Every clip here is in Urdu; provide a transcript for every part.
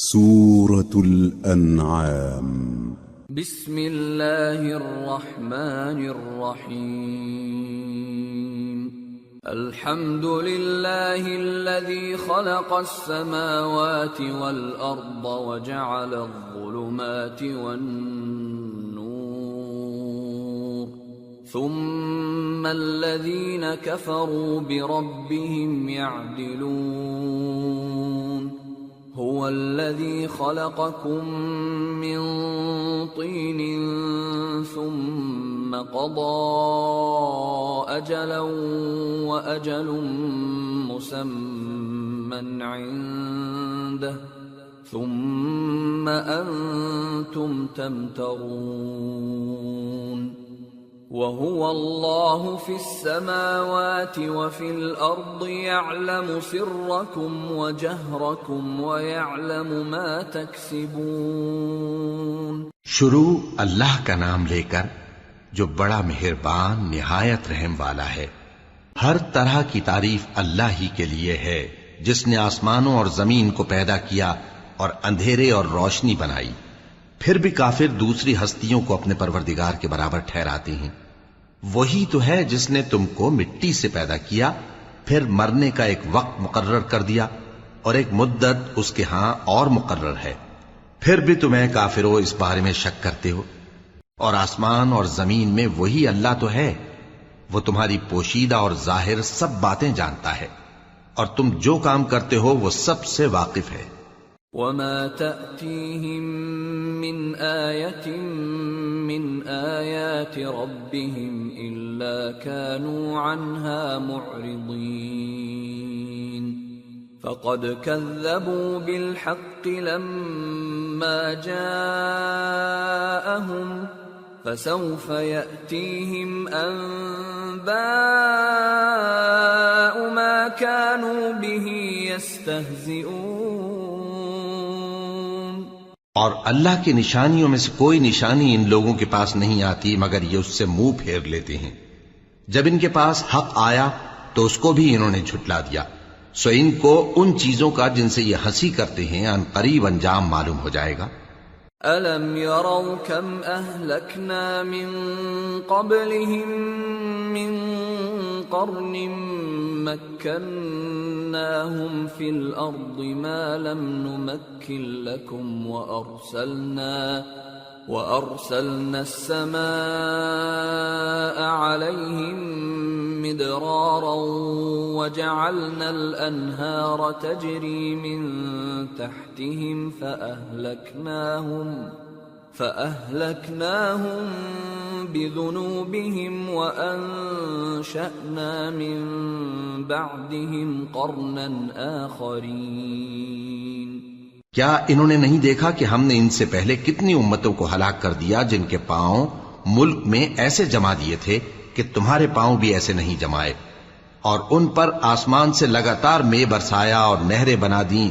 سورة الأنعام بسم الله الرحمن الرحيم الحمد لله الذي خلق السماوات والأرض وجعل الظلمات والنور ثم الذين كفروا بربهم يعدلون هو الذي خلقكم من طين ثم قضى أجلا وأجل مسمى عنده ثم أنتم تمترون وهو الله في السماوات وفي الأرض يعلم سركم وجهركم ويعلم ما تكسبون. شروع اللہ کا نام لے کر جو بڑا مہربان نہایت رحم والا ہے. ہر طرح کی تعریف اللہ ہی کے لیے ہے جس نے آسمانوں اور زمین کو پیدا کیا اور اندھیرے اور روشنی بنائی. پھر بھی کافر دوسری ہستیوں کو اپنے پروردگار کے برابر ٹھہراتے ہیں. وہی تو ہے جس نے تم کو مٹی سے پیدا کیا، پھر مرنے کا ایک وقت مقرر کر دیا اور ایک مدت اس کے ہاں اور مقرر ہے. پھر بھی تمہیں کافروں اس بارے میں شک کرتے ہو. اور آسمان اور زمین میں وہی اللہ تو ہے، وہ تمہاری پوشیدہ اور ظاہر سب باتیں جانتا ہے اور تم جو کام کرتے ہو وہ سب سے واقف ہے. وما تأتيهم من آية من آيات ربهم إلا كانوا عنها معرضين فقد كذبوا بالحق لما جاءهم فسوف يأتيهم أنباء ما كانوا به يستهزئون. اور اللہ کی نشانیوں میں سے کوئی نشانی ان لوگوں کے پاس نہیں آتی مگر یہ اس سے منہ پھیر لیتے ہیں. جب ان کے پاس حق آیا تو اس کو بھی انہوں نے جھٹلا دیا، سو ان کو ان چیزوں کا جن سے یہ ہنسی کرتے ہیں ان قریب انجام معلوم ہو جائے گا. أَلَمْ يَرَوْا كَمْ أَهْلَكْنَا مِنْ قَبْلِهِمْ مِنْ قَرْنٍ مَكَّنَّاهُمْ فِي الْأَرْضِ مَا لَمْ نُمَكِّنْ لَكُمْ وَأَرْسَلْنَا السَّمَاءَ عَلَيْهِمْ مِدْرَارًا وَجَعَلْنَا الْأَنْهَارَ تَجْرِي مِنْ تَحْتِهِمْ فَأَهْلَكْنَاهُمْ بِذُنُوبِهِمْ وَأَنشَأْنَا مِنْ بَعْدِهِمْ قَرْنًا آخَرِينَ. کیا انہوں نے نہیں دیکھا کہ ہم نے ان سے پہلے کتنی امتوں کو ہلاک کر دیا جن کے پاؤں ملک میں ایسے جما دیے تھے کہ تمہارے پاؤں بھی ایسے نہیں جمائے، اور ان پر آسمان سے لگاتار مے برسایا اور نہریں بنا دیں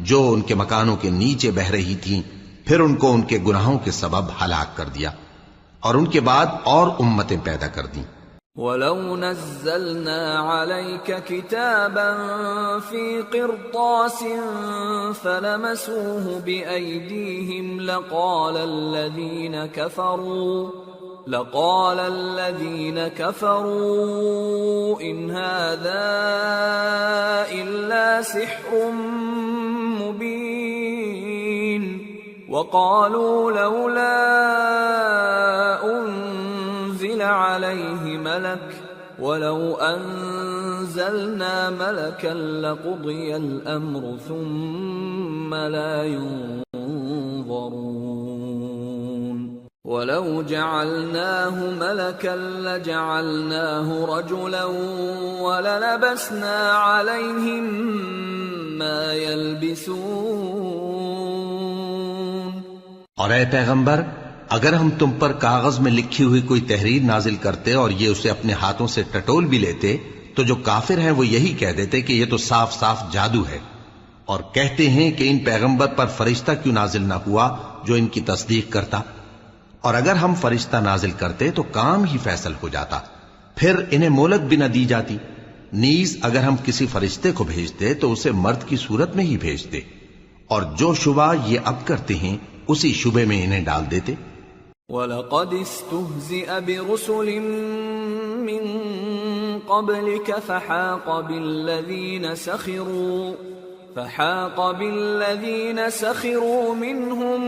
جو ان کے مکانوں کے نیچے بہ رہی تھیں. پھر ان کو ان کے گناہوں کے سبب ہلاک کر دیا اور ان کے بعد اور امتیں پیدا کر دیں. وَلَوْ نَزَّلْنَا عَلَيْكَ كِتَابًا فِي قِرْطَاسٍ فَلَمَسُوهُ بِأَيْدِيهِمْ لقال الذين كفروا إن هذا إلا سحر مبين وقالوا لولا أنزل عليه ملك ولو أنزلنا ملكا لقضي الأمر ثم لا ينظرون. وَلَوْ جَعَلْنَاهُ مَلَكًا لَجَعَلْنَاهُ رَجُلًا وَلَلَبَسْنَا عَلَيْهِمْ مَا يَلْبِسُونَ. اور اے پیغمبر، اگر ہم تم پر کاغذ میں لکھی ہوئی کوئی تحریر نازل کرتے اور یہ اسے اپنے ہاتھوں سے ٹٹول بھی لیتے تو جو کافر ہیں وہ یہی کہہ دیتے کہ یہ تو صاف صاف جادو ہے، اور کہتے ہیں کہ ان پیغمبر پر فرشتہ کیوں نازل نہ ہوا جو ان کی تصدیق کرتا. اور اگر ہم فرشتہ نازل کرتے تو کام ہی فیصل ہو جاتا، پھر انہیں مہلت بھی نہ دی جاتی. نیز اگر ہم کسی فرشتے کو بھیجتے تو اسے مرد کی صورت میں ہی بھیجتے، اور جو شبہ یہ اب کرتے ہیں اسی شبے میں انہیں ڈال دیتے۔ وَلَقَدِ اسْتُهْزِئَ بِرُسُلٍ مِّن قَبْلِكَ فَحَاقَ بِالَّذِينَ سَخِرُوا مِنْهُمْ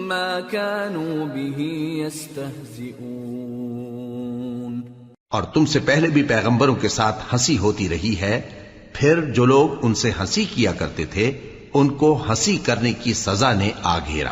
مَا كَانُوا بِهِ يَسْتَهْزِئُونَ۔ اور تم سے پہلے بھی پیغمبروں کے ساتھ ہنسی ہوتی رہی ہے، پھر جو لوگ ان سے ہنسی کیا کرتے تھے ان کو ہنسی کرنے کی سزا نے آ گھیرا۔